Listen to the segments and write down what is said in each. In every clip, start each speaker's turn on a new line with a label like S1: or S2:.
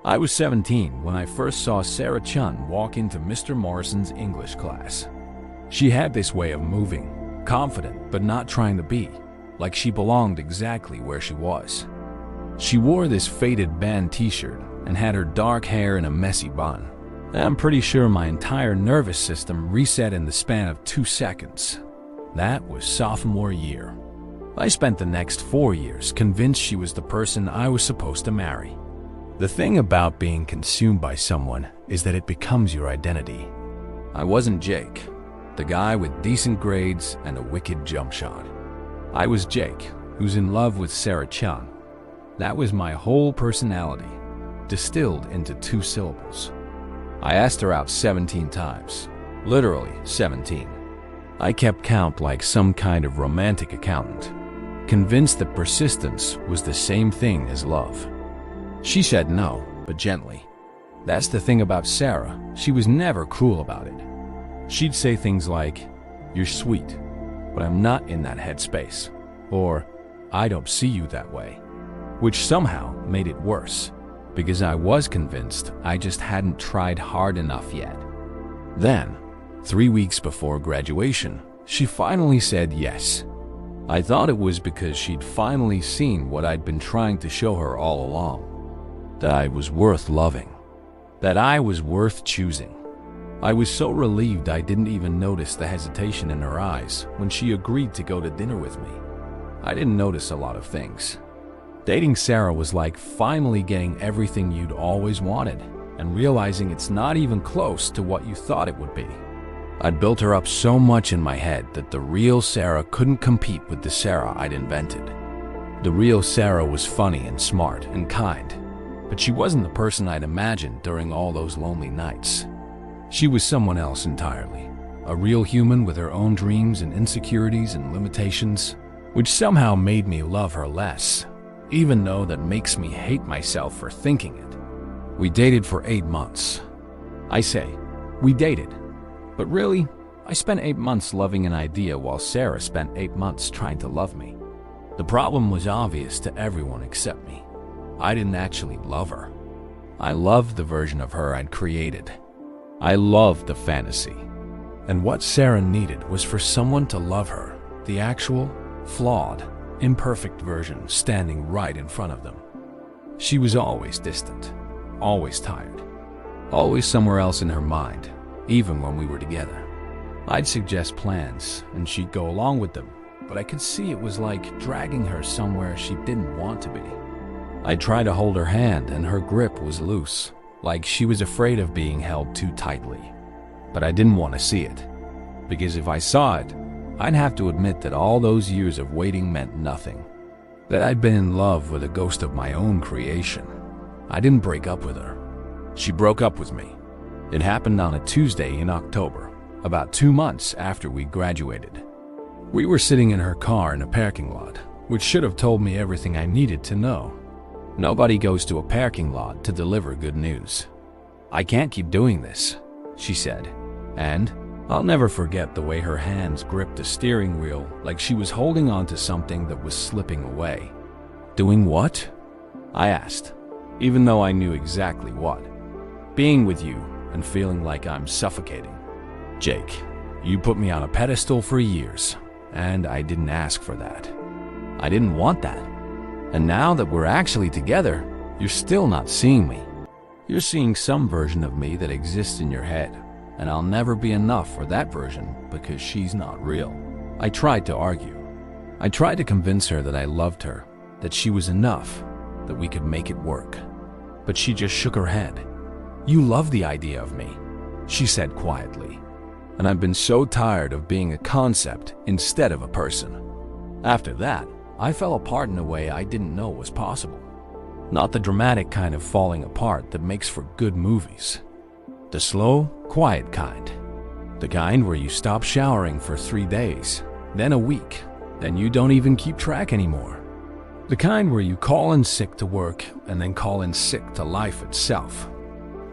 S1: I was 17 when I first saw Sarah Chen walk into Mr. Morrison's English class. She had this way of moving, confident but not trying to be, like she belonged exactly where she was. She wore this faded band t-shirt and had her dark hair in a messy bun. I'm pretty sure my entire nervous system reset in the span of 2 seconds. That was sophomore year. I spent the next 4 years convinced she was the person I was supposed to marry. The thing about being consumed by someone is that it becomes your identity. I wasn't Jake, the guy with decent grades and a wicked jump shot. I was Jake, who's in love with Sarah Chen. That was my whole personality, distilled into 2 syllables. I asked her out 17 times, literally 17. I kept count like some kind of romantic accountant, convinced that persistence was the same thing as love. She said no, but gently. That's the thing about Sarah, she was never cruel about it. She'd say things like, "You're sweet, but I'm not in that headspace," or "I don't see you that way," which somehow made it worse, because I was convinced I just hadn't tried hard enough yet. Then, 3 weeks before graduation, she finally said yes. I thought it was because she'd finally seen what I'd been trying to show her all along. That I was worth loving. That I was worth choosing. I was so relieved I didn't even notice the hesitation in her eyes when she agreed to go to dinner with me. I didn't notice a lot of things. Dating Sarah was like finally getting everything you'd always wanted and realizing it's not even close to what you thought it would be. I'd built her up so much in my head that the real Sarah couldn't compete with the Sarah I'd invented. The real Sarah was funny and smart and kind, but she wasn't the person I'd imagined during all those lonely nights. She was someone else entirely, a real human with her own dreams and insecurities and limitations, which somehow made me love her less, even though that makes me hate myself for thinking it. We dated for 8 months. I say, we dated, but really, I spent 8 months loving an idea while Sarah spent 8 months trying to love me. The problem was obvious to everyone except me. I didn't actually love her. I loved the version of her I'd created. I loved the fantasy. And what Sarah needed was for someone to love her, the actual, flawed, imperfect version standing right in front of them. She was always distant, always tired, always somewhere else in her mind, even when we were together. I'd suggest plans, and she'd go along with them, but I could see it was like dragging her somewhere she didn't want to be. I'd try to hold her hand, and her grip was loose, like she was afraid of being held too tightly. But I didn't want to see it, because if I saw it, I'd have to admit that all those years of waiting meant nothing, that I'd been in love with a ghost of my own creation. I didn't break up with her. She broke up with me. It happened on a Tuesday in October, about 2 months after we graduated. We were sitting in her car in a parking lot, which should have told me everything I needed to know. Nobody goes to a parking lot to deliver good news. "I can't keep doing this," she said, and I'll never forget the way her hands gripped the steering wheel like she was holding on to something that was slipping away. "Doing what?" I asked, even though I knew exactly what. "Being with you and feeling like I'm suffocating. Jake, you put me on a pedestal for years, and I didn't ask for that. I didn't want that. And now that we're actually together, you're still not seeing me. You're seeing some version of me that exists in your head, and I'll never be enough for that version because she's not real." I tried to argue. I tried to convince her that I loved her, that she was enough, that we could make it work. But she just shook her head. "You love the idea of me," she said quietly. And I've been so tired of being a concept instead of a person. After that, I fell apart in a way I didn't know was possible. Not the dramatic kind of falling apart that makes for good movies. The slow, quiet kind. The kind where you stop showering for 3 days, then a week, then you don't even keep track anymore. The kind where you call in sick to work and then call in sick to life itself.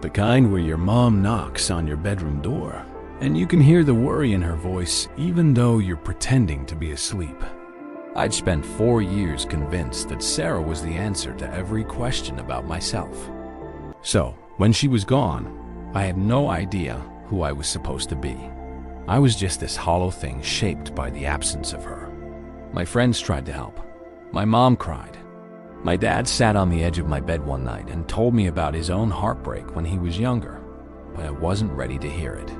S1: The kind where your mom knocks on your bedroom door and you can hear the worry in her voice even though you're pretending to be asleep. I'd spent 4 years convinced that Sarah was the answer to every question about myself. So, when she was gone, I had no idea who I was supposed to be. I was just this hollow thing shaped by the absence of her. My friends tried to help. My mom cried. My dad sat on the edge of my bed one night and told me about his own heartbreak when he was younger, but I wasn't ready to hear it.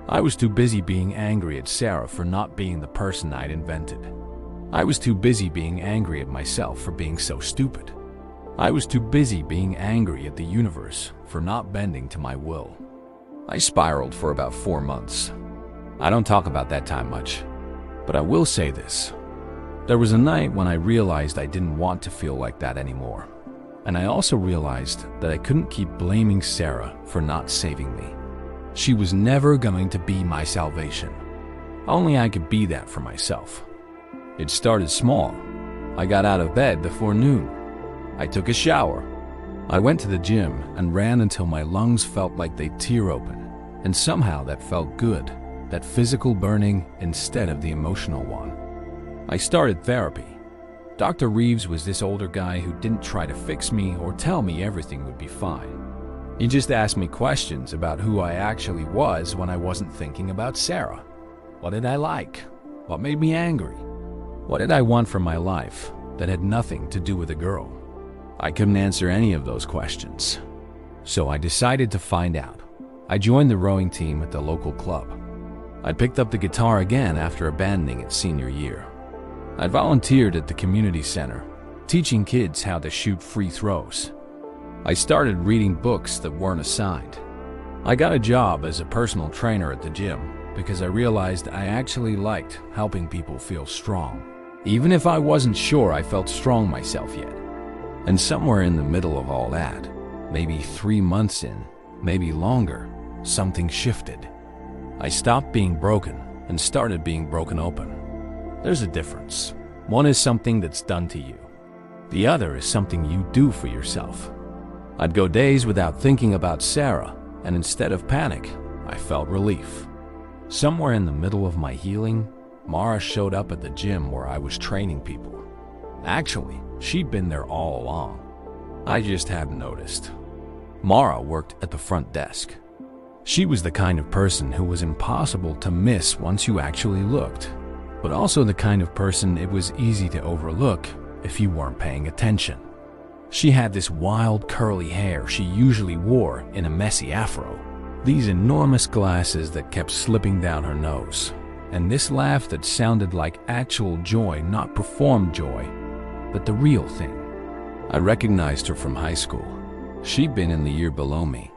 S1: I was too busy being angry at Sarah for not being the person I'd invented. I was too busy being angry at myself for being so stupid. I was too busy being angry at the universe for not bending to my will. I spiraled for about 4 months. I don't talk about that time much, but I will say this. There was a night when I realized I didn't want to feel like that anymore. And I also realized that I couldn't keep blaming Sarah for not saving me. She was never going to be my salvation. Only I could be that for myself. It started small. I got out of bed before noon. I took a shower. I went to the gym and ran until my lungs felt like they'd tear open. And somehow that felt good, that physical burning instead of the emotional one. I started therapy. Dr. Reeves was this older guy who didn't try to fix me or tell me everything would be fine. He just asked me questions about who I actually was when I wasn't thinking about Sarah. What did I like? What made me angry? What did I want from my life that had nothing to do with a girl? I couldn't answer any of those questions. So I decided to find out. I joined the rowing team at the local club. I picked up the guitar again after abandoning it senior year. I volunteered at the community center, teaching kids how to shoot free throws. I started reading books that weren't assigned. I got a job as a personal trainer at the gym because I realized I actually liked helping people feel strong, even if I wasn't sure I felt strong myself yet. And somewhere in the middle of all that, maybe 3 months in, maybe longer, something shifted. I stopped being broken and started being broken open. There's a difference. One is something that's done to you. The other is something you do for yourself. I'd go days without thinking about Sarah, and instead of panic, I felt relief. Somewhere in the middle of my healing, Mara showed up at the gym where I was training people. Actually, she'd been there all along. I just hadn't noticed. Mara worked at the front desk. She was the kind of person who was impossible to miss once you actually looked, but also the kind of person it was easy to overlook if you weren't paying attention. She had this wild curly hair she usually wore in a messy afro, these enormous glasses that kept slipping down her nose, and this laugh that sounded like actual joy, not performed joy, but the real thing. I recognized her from high school. She'd been in the year below me.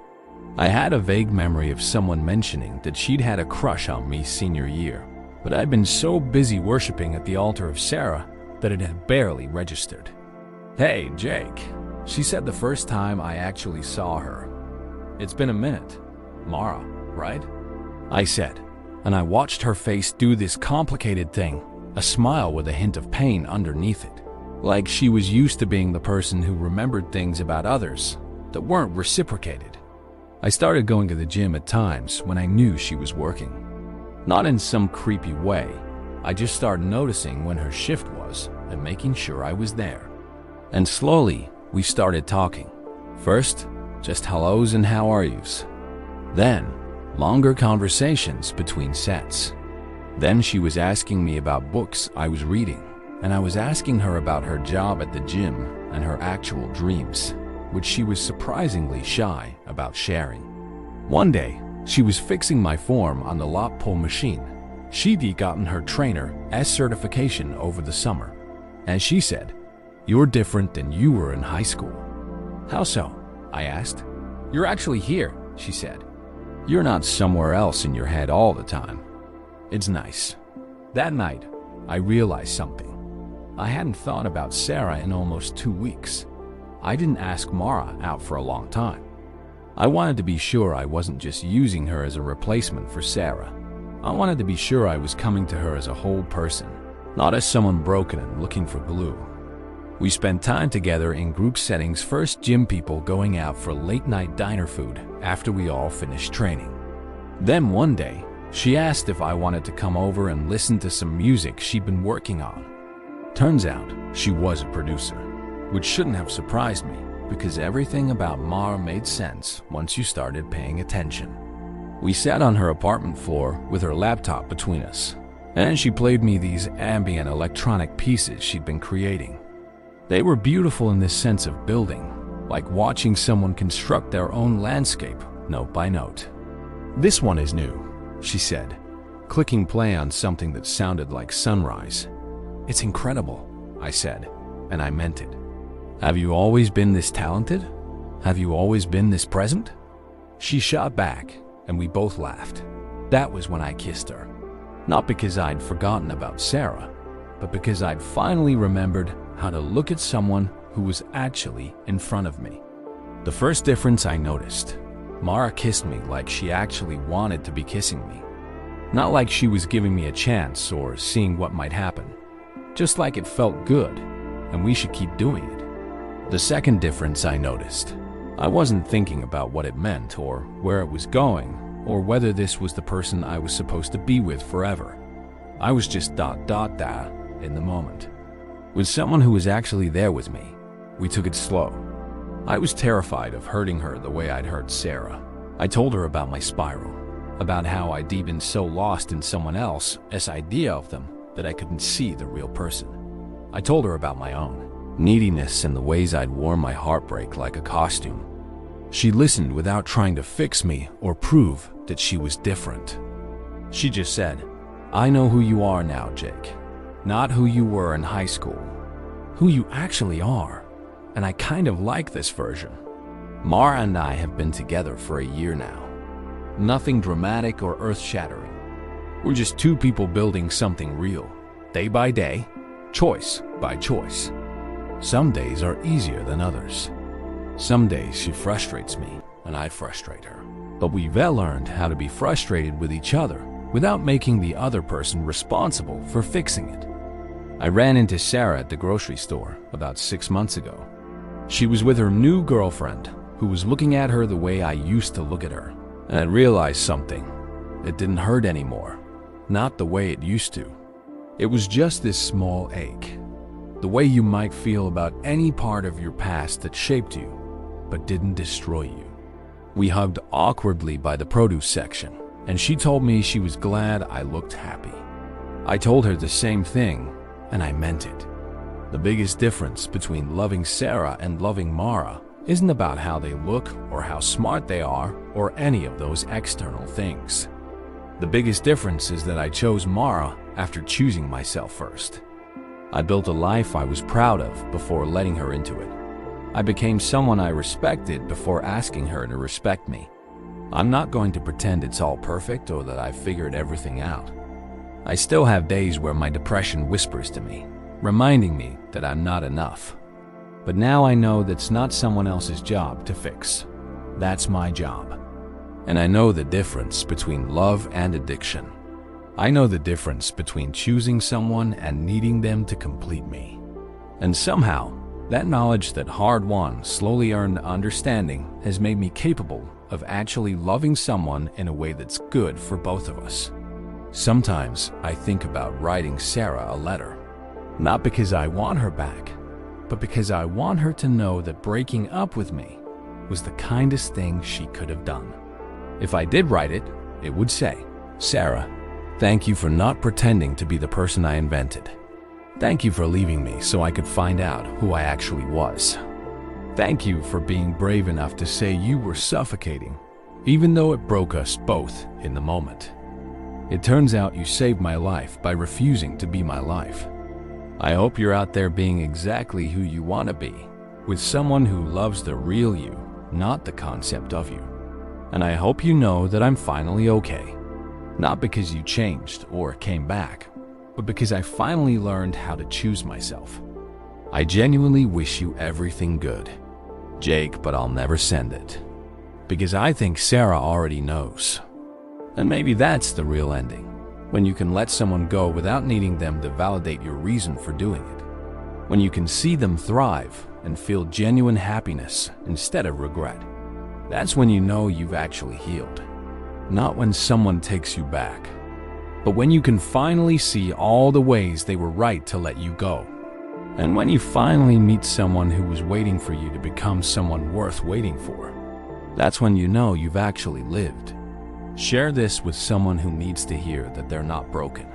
S1: I had a vague memory of someone mentioning that she'd had a crush on me senior year, but I'd been so busy worshiping at the altar of Sarah that it had barely registered. "Hey, Jake," she said the first time I actually saw her. "It's been a minute. Mara, right?" I said, and I watched her face do this complicated thing, a smile with a hint of pain underneath it, like she was used to being the person who remembered things about others that weren't reciprocated. I started going to the gym at times when I knew she was working. Not in some creepy way, I just started noticing when her shift was and making sure I was there. And slowly, we started talking. First, just hellos and how are yous. Then, longer conversations between sets. Then she was asking me about books I was reading, and I was asking her about her job at the gym and her actual dreams, which she was surprisingly shy about sharing. One day, she was fixing my form on the lot pull machine. She'd gotten her trainer S certification over the summer, and she said, "You're different than you were in high school." "How so?" I asked. "You're actually here," she said. "You're not somewhere else in your head all the time." It's nice. That night, I realized something. I hadn't thought about Sarah in almost 2 weeks. I didn't ask Mara out for a long time. I wanted to be sure I wasn't just using her as a replacement for Sarah. I wanted to be sure I was coming to her as a whole person, not as someone broken and looking for glue. We spent time together in group settings, first gym people going out for late-night diner food after we all finished training. Then one day, she asked if I wanted to come over and listen to some music she'd been working on. Turns out, she was a producer, which shouldn't have surprised me. because everything about Mara made sense once you started paying attention. We sat on her apartment floor with her laptop between us, and she played me these ambient electronic pieces she'd been creating. They were beautiful in this sense of building, like watching someone construct their own landscape, note by note. "This one is new," she said, clicking play on something that sounded like sunrise. "It's incredible," I said, and I meant it. "Have you always been this talented? Have you always been this present?" She shot back, and we both laughed. That was when I kissed her. Not because I'd forgotten about Sarah, but because I'd finally remembered how to look at someone who was actually in front of me. The first difference I noticed, Mara kissed me like she actually wanted to be kissing me. Not like she was giving me a chance or seeing what might happen. Just like it felt good, and we should keep doing it. The second difference I noticed, I wasn't thinking about what it meant or where it was going or whether this was the person I was supposed to be with forever. I was just in the moment. With someone who was actually there with me, we took it slow. I was terrified of hurting her the way I'd hurt Sarah. I told her about my spiral, about how I'd been so lost in someone else's idea of them that I couldn't see the real person. I told her about my own neediness and the ways I'd worn my heartbreak like a costume. She listened without trying to fix me or prove that she was different. She just said, "I know who you are now, Jake. Not who you were in high school. Who you actually are. And I kind of like this version." Mara and I have been together for a year now. Nothing dramatic or earth-shattering. We're just two people building something real, day by day, choice by choice. Some days are easier than others. Some days she frustrates me, and I frustrate her. But we've learned how to be frustrated with each other without making the other person responsible for fixing it. I ran into Sarah at the grocery store about 6 months ago. She was with her new girlfriend, who was looking at her the way I used to look at her. And I realized something. It didn't hurt anymore. Not the way it used to. It was just this small ache. The way you might feel about any part of your past that shaped you, but didn't destroy you. We hugged awkwardly by the produce section, and she told me she was glad I looked happy. I told her the same thing, and I meant it. The biggest difference between loving Sarah and loving Mara isn't about how they look or how smart they are or any of those external things. The biggest difference is that I chose Mara after choosing myself first. I built a life I was proud of before letting her into it. I became someone I respected before asking her to respect me. I'm not going to pretend it's all perfect or that I've figured everything out. I still have days where my depression whispers to me, reminding me that I'm not enough. But now I know that's not someone else's job to fix. That's my job. And I know the difference between love and addiction. I know the difference between choosing someone and needing them to complete me. And somehow, that knowledge that hard-won, slowly earned understanding has made me capable of actually loving someone in a way that's good for both of us. Sometimes I think about writing Sarah a letter. Not because I want her back, but because I want her to know that breaking up with me was the kindest thing she could have done. If I did write it, it would say, "Sarah, thank you for not pretending to be the person I invented. Thank you for leaving me so I could find out who I actually was. Thank you for being brave enough to say you were suffocating, even though it broke us both in the moment. It turns out you saved my life by refusing to be my life. I hope you're out there being exactly who you want to be, with someone who loves the real you, not the concept of you. And I hope you know that I'm finally okay. Not because you changed or came back, but because I finally learned how to choose myself. I genuinely wish you everything good, Jake, but I'll never send it. Because I think Sarah already knows. And maybe that's the real ending, when you can let someone go without needing them to validate your reason for doing it. When you can see them thrive and feel genuine happiness instead of regret. That's when you know you've actually healed. Not when someone takes you back, but when you can finally see all the ways they were right to let you go. And when you finally meet someone who was waiting for you to become someone worth waiting for, that's when you know you've actually lived. Share this with someone who needs to hear that they're not broken.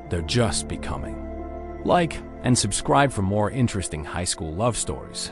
S1: They're just becoming. Like and subscribe for more interesting high school love stories.